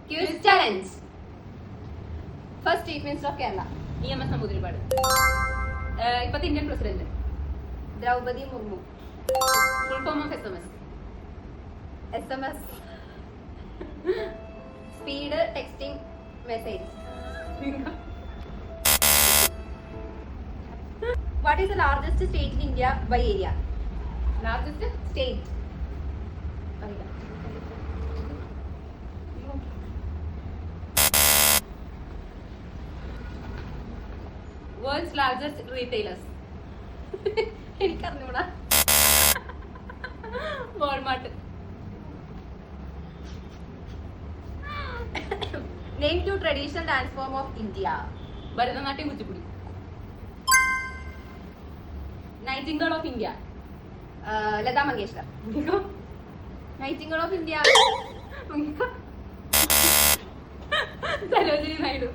Quiz challenge. First Chief Minister of Kerala. EMS Namboodiripad. ഇപ്പത്തെ Indian president. Draupadi Murmu. Full form of SMS. SMS. Speed texting message. What is the largest state in India by area? Largest State. World's largest retailers. എനിക്കറിഞ്ഞൂടാ. Walmart. Name two traditional dance form of India. Bharatanatyam Kuchipudi. Nightingale of India. Lata Mangeshkar. Nightingale of India. Sarojini Naidu.